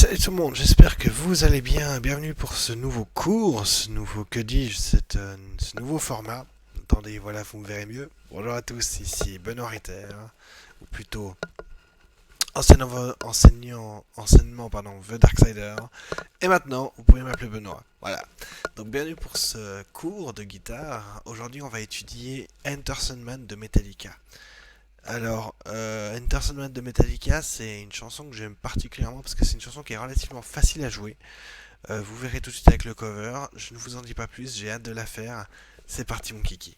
Salut tout le monde, j'espère que vous allez bien. Bienvenue pour ce nouveau cours, ce nouveau, que dis-je, ce nouveau format. Attendez, voilà, vous me verrez mieux. Bonjour à tous, ici Benoît Ritter, ou plutôt enseignement, pardon, The Darksider. Et maintenant, vous pouvez m'appeler Benoît. Voilà. Donc bienvenue pour ce cours de guitare. Aujourd'hui, on va étudier Enter Sandman de Metallica. Alors, Enter Sandman de Metallica, c'est une chanson que j'aime particulièrement parce que c'est une chanson qui est relativement facile à jouer. Vous verrez tout de suite avec le cover. Je ne vous en dis pas plus, j'ai hâte de la faire. C'est parti mon kiki.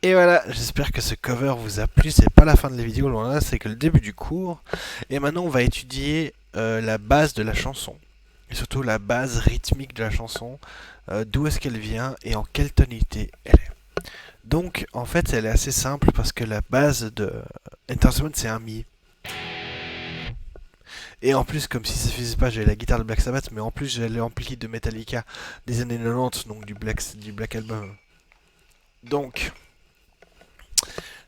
Et voilà, j'espère que ce cover vous a plu. C'est pas la fin de la vidéo, loin là, c'est que le début du cours. Et maintenant, on va étudier la base de la chanson. Et surtout la base rythmique de la chanson. D'où est-ce qu'elle vient et en quelle tonalité elle est. Donc, en fait, elle est assez simple parce que la base de Enter Sandman, c'est un Mi. Et en plus, comme si ça suffisait pas, j'ai la guitare de Black Sabbath, mais en plus j'ai l'ampli de Metallica des années 90, donc du Black Album. Donc,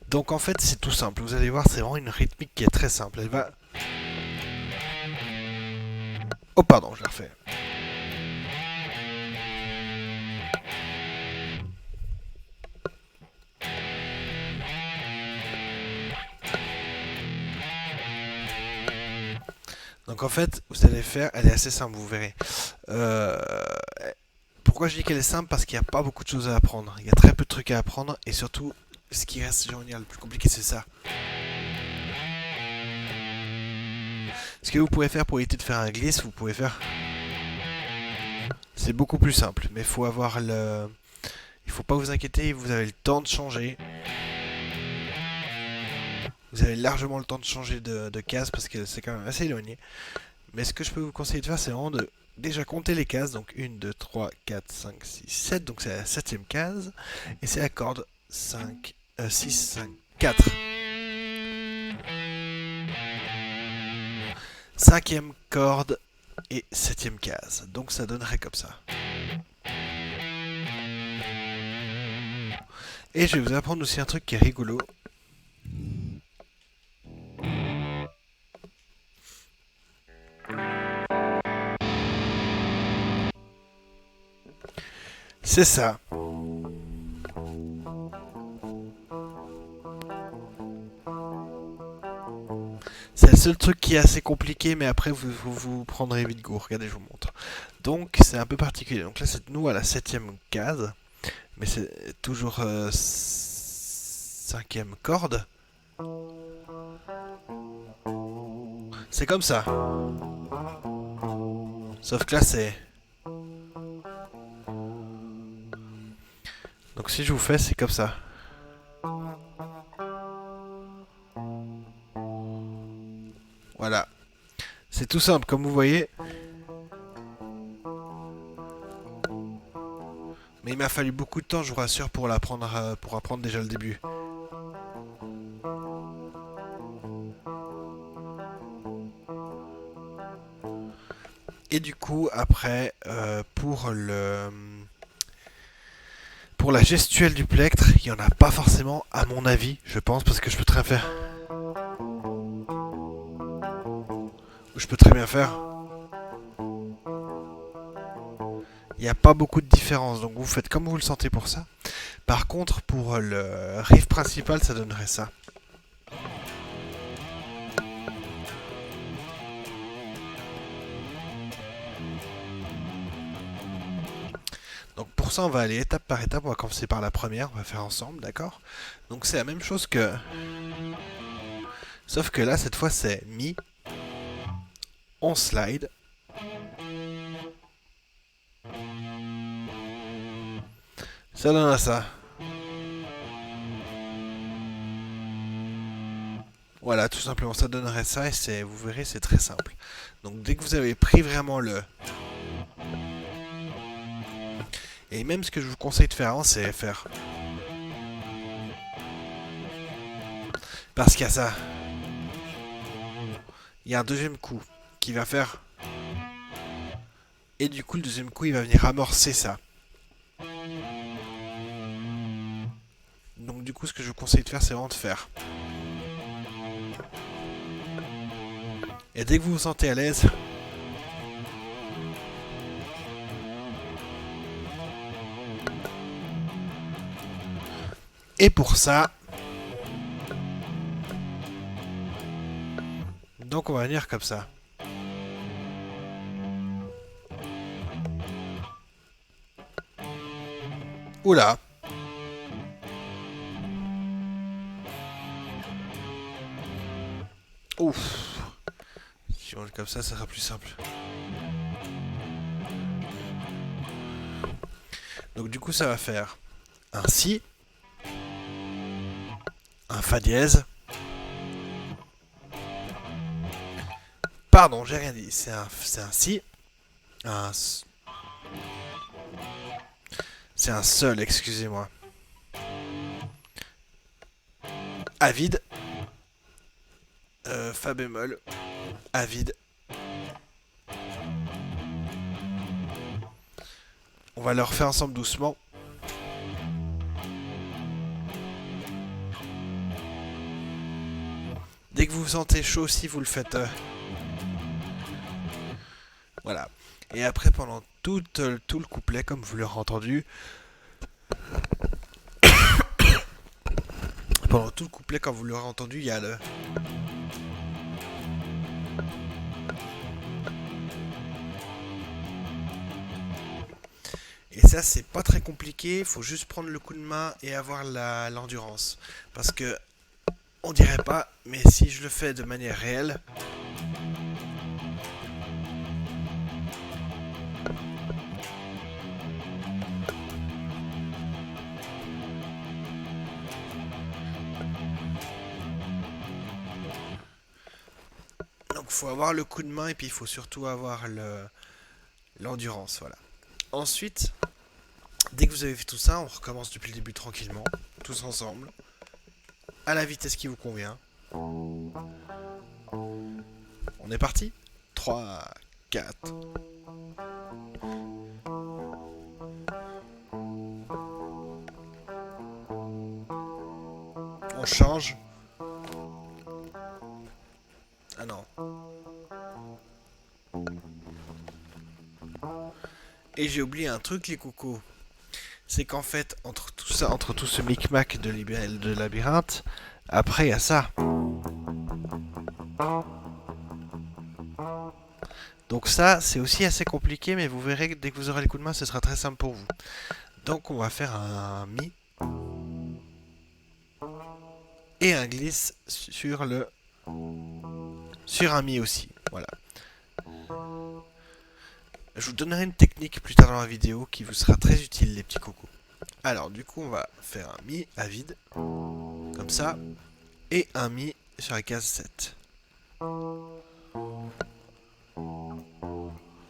donc en fait, c'est tout simple. Vous allez voir, c'est vraiment une rythmique qui est très simple. Elle va... Oh pardon, je la refais. Donc en fait, vous allez faire, elle est assez simple, vous verrez. Euh, Pourquoi je dis qu'elle est simple? Parce qu'il n'y a pas beaucoup de choses à apprendre. Il y a très peu de trucs à apprendre, et surtout, ce qui reste, je veux dire, le plus compliqué, c'est ça. Ce que vous pouvez faire pour éviter de faire un glisse, vous pouvez faire... C'est beaucoup plus simple, mais il faut avoir le... Il faut pas vous inquiéter, vous avez le temps de changer. Vous avez largement le temps de changer de case parce que c'est quand même assez éloigné. Mais ce que je peux vous conseiller de faire, c'est vraiment de déjà compter les cases. Donc 1, 2, 3, 4, 5, 6, 7. Donc c'est la 7ème case. Et c'est la corde 5, 6, 5, 4. 5ème corde et 7ème case. Donc ça donnerait comme ça. Et je vais vous apprendre aussi un truc qui est rigolo. C'est ça. C'est le seul truc qui est assez compliqué, mais après vous prendrez vite goût. Regardez, je vous montre. Donc c'est un peu particulier. Donc là, c'est nous à la 7ème case, mais c'est toujours 5ème corde. C'est comme ça. Sauf que là, c'est... Donc si je vous fais, c'est comme ça. Voilà. C'est tout simple, comme vous voyez. Mais il m'a fallu beaucoup de temps, je vous rassure, pour l'apprendre, pour apprendre déjà le début. Et du coup, après, pour la gestuelle du plectre, il n'y en a pas forcément, à mon avis, je pense, parce que je peux très bien faire. Je peux très bien faire. Il n'y a pas beaucoup de différence, donc vous faites comme vous le sentez pour ça. Par contre, pour le riff principal, ça donnerait ça. Donc pour ça, on va aller étape par étape. On va commencer par la première. On va faire ensemble, d'accord? Donc c'est la même chose que... Sauf que là, cette fois, c'est Mi. On slide. Ça donne à ça. Voilà, tout simplement, ça donnerait ça. Et vous verrez, c'est très simple. Donc dès que vous avez pris vraiment le... Et même ce que je vous conseille de faire avant, c'est faire... Parce qu'il y a ça. Il y a un deuxième coup qui va faire... Et du coup, le deuxième coup, il va venir amorcer ça. Donc du coup, ce que je vous conseille de faire, c'est vraiment de faire. Et dès que vous vous sentez à l'aise... Et pour ça... Donc on va venir comme ça. Oula. Ouf. Si on le comme ça sera plus simple. Donc du coup, ça va faire un Si. un fa dièse. Pardon, j'ai rien dit. C'est un si. C'est un sol, excusez-moi. A vide. Fa bémol. A vide. On va le refaire ensemble doucement. Dès que vous vous sentez chaud, si vous le faites. Voilà. Et après, pendant tout le couplet, comme vous l'aurez entendu, pendant tout le couplet, comme vous l'aurez entendu, il y a le. Et ça, c'est pas très compliqué. Il faut juste prendre le coup de main et avoir l'endurance. Parce que, on dirait pas, mais si je le fais de manière réelle. Donc, il faut avoir le coup de main et puis il faut surtout avoir l'endurance. Voilà. Ensuite, dès que vous avez fait tout ça, on recommence depuis le début tranquillement, tous ensemble, à la vitesse qui vous convient. On est parti 3, 4. On change. Ah non. Et j'ai oublié un truc, les cocos. C'est qu'en fait, entre tout ça, entre tout ce micmac de labyrinthe, après il y a ça. Donc ça, c'est aussi assez compliqué, mais vous verrez que dès que vous aurez le coup de main, ce sera très simple pour vous. Donc on va faire un mi et un glisse sur un mi aussi. Voilà. Je vous donnerai une technique plus tard dans la vidéo qui vous sera très utile, les petits cocos. Alors du coup, on va faire un mi à vide, comme ça, et un mi sur la case 7.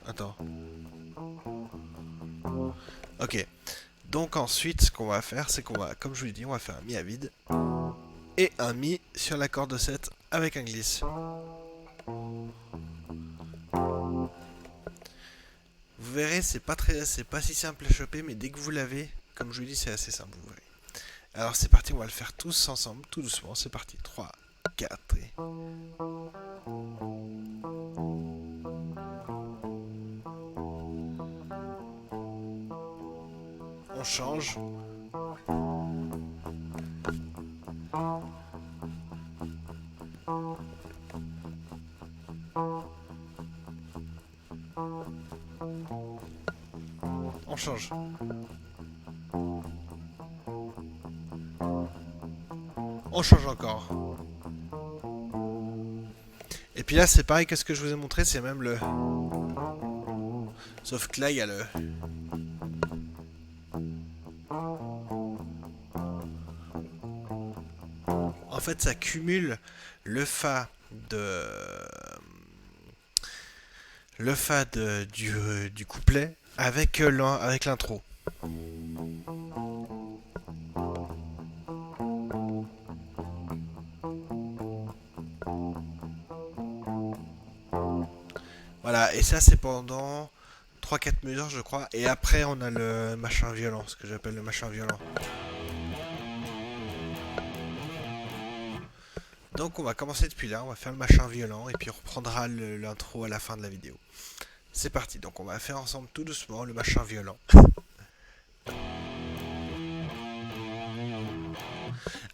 Attends. Ok. Donc ensuite, ce qu'on va faire, c'est qu'on va, comme je vous l'ai dit, on va faire un mi à vide et un mi sur la corde 7 avec un glisse. Vous verrez, c'est pas si simple à choper, mais dès que vous l'avez, comme je vous l'ai dit, c'est assez simple, vous verrez. Alors c'est parti, on va le faire tous ensemble, tout doucement, c'est parti. 3, 4 et... On change. On change. On change encore. Et puis là, c'est pareil que ce que je vous ai montré, c'est même le... Sauf que là, il y a le... En fait, ça cumule le fa du couplet avec l'intro. Voilà, et ça c'est pendant 3-4 mesures je crois, et après on a le machin violent, ce que j'appelle le machin violent. Donc on va commencer depuis là, on va faire le machin violent, et puis on reprendra l'intro à la fin de la vidéo. C'est parti, donc on va faire ensemble tout doucement le machin violent.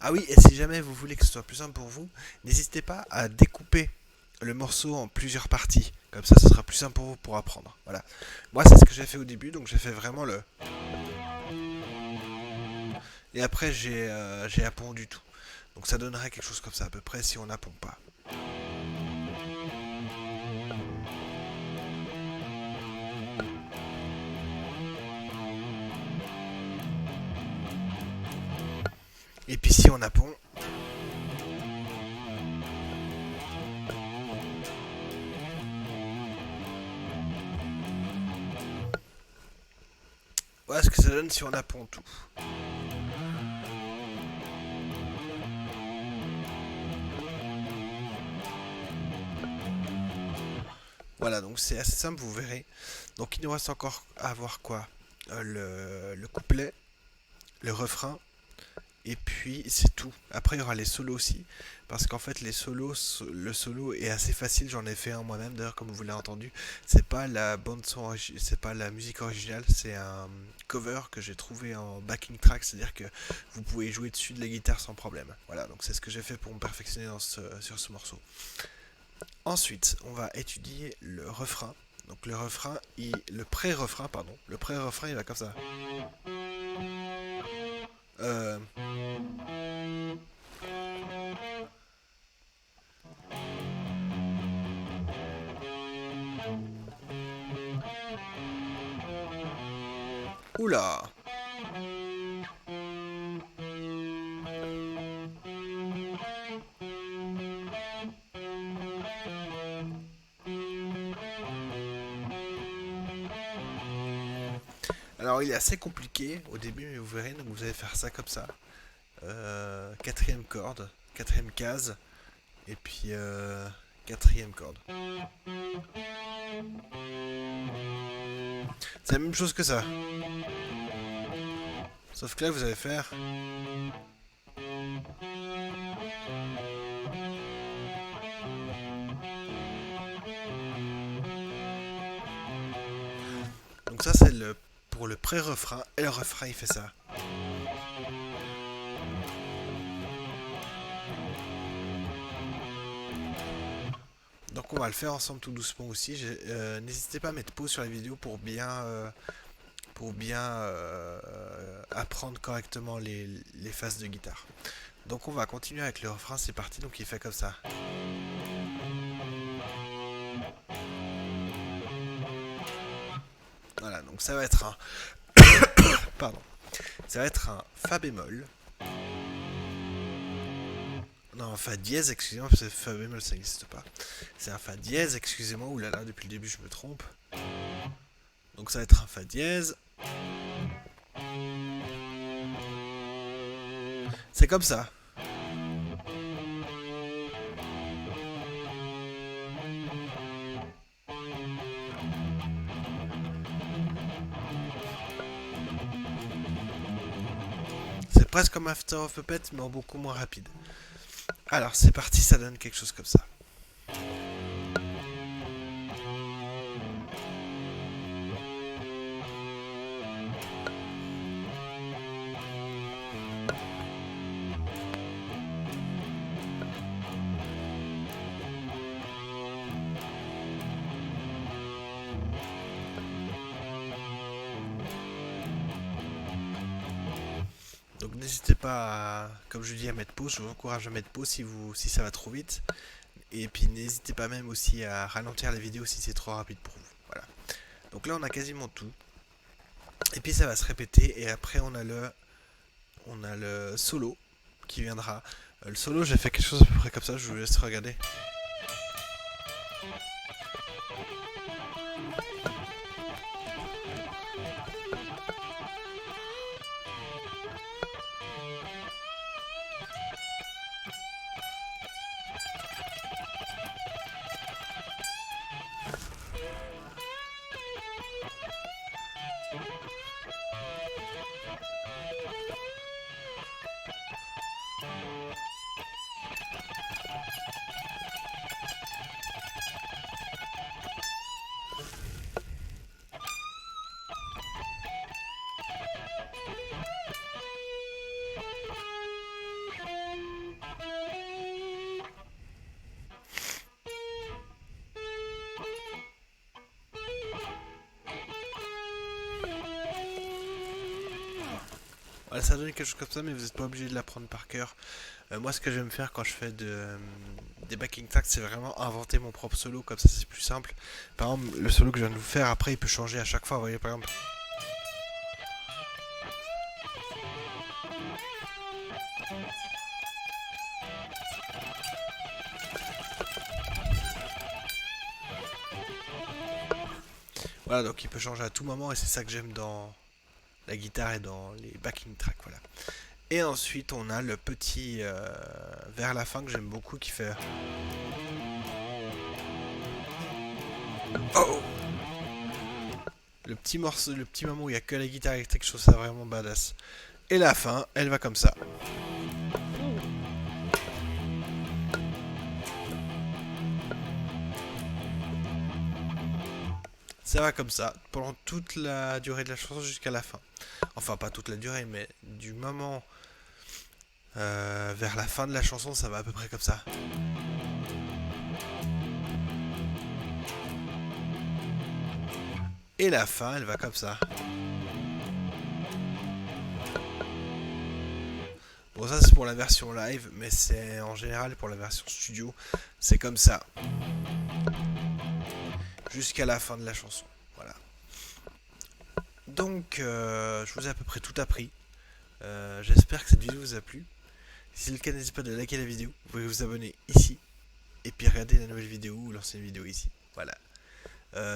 Ah oui, et si jamais vous voulez que ce soit plus simple pour vous, n'hésitez pas à découper le morceau en plusieurs parties. Comme ça, ce sera plus simple pour vous pour apprendre. Voilà. Moi, c'est ce que j'ai fait au début, donc j'ai fait vraiment le... Et après, j'ai appondu tout. Donc ça donnerait quelque chose comme ça, à peu près, si on n'appond pas. Et puis si on appond... Voilà ce que ça donne si on apprend tout. Voilà, donc c'est assez simple, vous verrez. Donc il nous reste encore à voir quoi, le couplet, le refrain, et puis c'est tout. Après il y aura les solos aussi, parce qu'en fait les solos, le solo est assez facile, j'en ai fait un moi-même d'ailleurs comme vous l'avez entendu. C'est pas la bande son, c'est pas la musique originale, c'est un cover que j'ai trouvé en backing track, c'est-à-dire que vous pouvez jouer dessus de la guitare sans problème. Voilà, donc c'est ce que j'ai fait pour me perfectionner sur ce morceau. Ensuite, on va étudier le refrain. Donc le refrain, le pré-refrain, pardon. Le pré-refrain, il va comme ça. Euh, Oula. Alors il est assez compliqué au début, mais vous verrez, donc vous allez faire ça comme ça. Quatrième corde, quatrième case, et puis quatrième corde. C'est la même chose que ça. Sauf que là, vous allez faire. Donc ça, c'est pour le pré-refrain, et le refrain, il fait ça. Donc on va le faire ensemble tout doucement aussi. N'hésitez pas à mettre pause sur la vidéo pour bien apprendre correctement les phases de guitare. Donc on va continuer avec le refrain, c'est parti, donc il fait comme ça. Voilà, donc ça va être un... Pardon. Ça va être un Fa bémol. Non, un Fa dièse, excusez-moi, parce que Fa bémol ça n'existe pas. C'est un Fa dièse, excusez-moi, oulala, depuis le début je me trompe. Donc ça va être un Fa dièse. C'est comme ça. C'est presque comme After of Puppet, mais en beaucoup moins rapide. Alors c'est parti, ça donne quelque chose comme ça. Donc n'hésitez pas, comme je dis, à mettre pause. Je vous encourage à mettre pause si ça va trop vite. Et puis n'hésitez pas même aussi à ralentir la vidéo si c'est trop rapide pour vous. Voilà. Donc là on a quasiment tout. Et puis ça va se répéter. Et après on a le solo qui viendra. Le solo, j'ai fait quelque chose à peu près comme ça. Je vous laisse regarder. Voilà, ça donne quelque chose comme ça, mais vous n'êtes pas obligé de l'apprendre par cœur. Moi, ce que je vais me faire quand je fais des backing tracks, c'est vraiment inventer mon propre solo, comme ça c'est plus simple. Par exemple, le solo que je viens de vous faire, après il peut changer à chaque fois. Vous voyez, par exemple. Voilà, donc il peut changer à tout moment, et c'est ça que j'aime dans La guitare est dans les backing tracks, voilà. Et ensuite, on a le petit vers la fin que j'aime beaucoup qui fait. Oh! Le petit morceau, le petit moment où il n'y a que la guitare électrique, je trouve ça vraiment badass. Et la fin, elle va comme ça. Ça va comme ça, pendant toute la durée de la chanson jusqu'à la fin. Enfin, pas toute la durée, mais du moment vers la fin de la chanson, ça va à peu près comme ça. Et la fin, elle va comme ça. Bon, ça c'est pour la version live, mais c'est en général pour la version studio, c'est comme ça. Jusqu'à la fin de la chanson. Voilà. Donc, je vous ai à peu près tout appris. J'espère que cette vidéo vous a plu. Si c'est le cas, n'hésitez pas de liker la vidéo. Vous pouvez vous abonner ici. Et puis regarder la nouvelle vidéo ou l'ancienne vidéo ici. Voilà.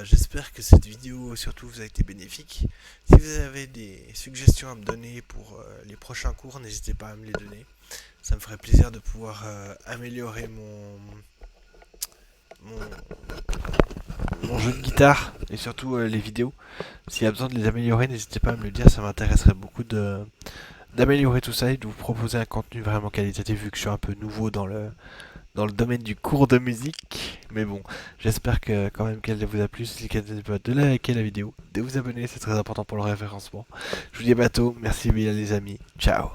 J'espère que cette vidéo surtout vous a été bénéfique. Si vous avez des suggestions à me donner pour les prochains cours, n'hésitez pas à me les donner. Ça me ferait plaisir de pouvoir améliorer mon jeu de guitare et surtout les vidéos. S'il y a besoin de les améliorer, n'hésitez pas à me le dire, ça m'intéresserait beaucoup d'améliorer tout ça et de vous proposer un contenu vraiment qualitatif vu que je suis un peu nouveau dans le domaine du cours de musique. Mais bon, j'espère que quand même qu'elle vous a plu. Si c'est le cas, n'hésitez pas de liker la vidéo, de vous abonner, c'est très important pour le référencement. Je vous dis à bientôt, merci bien les amis, ciao.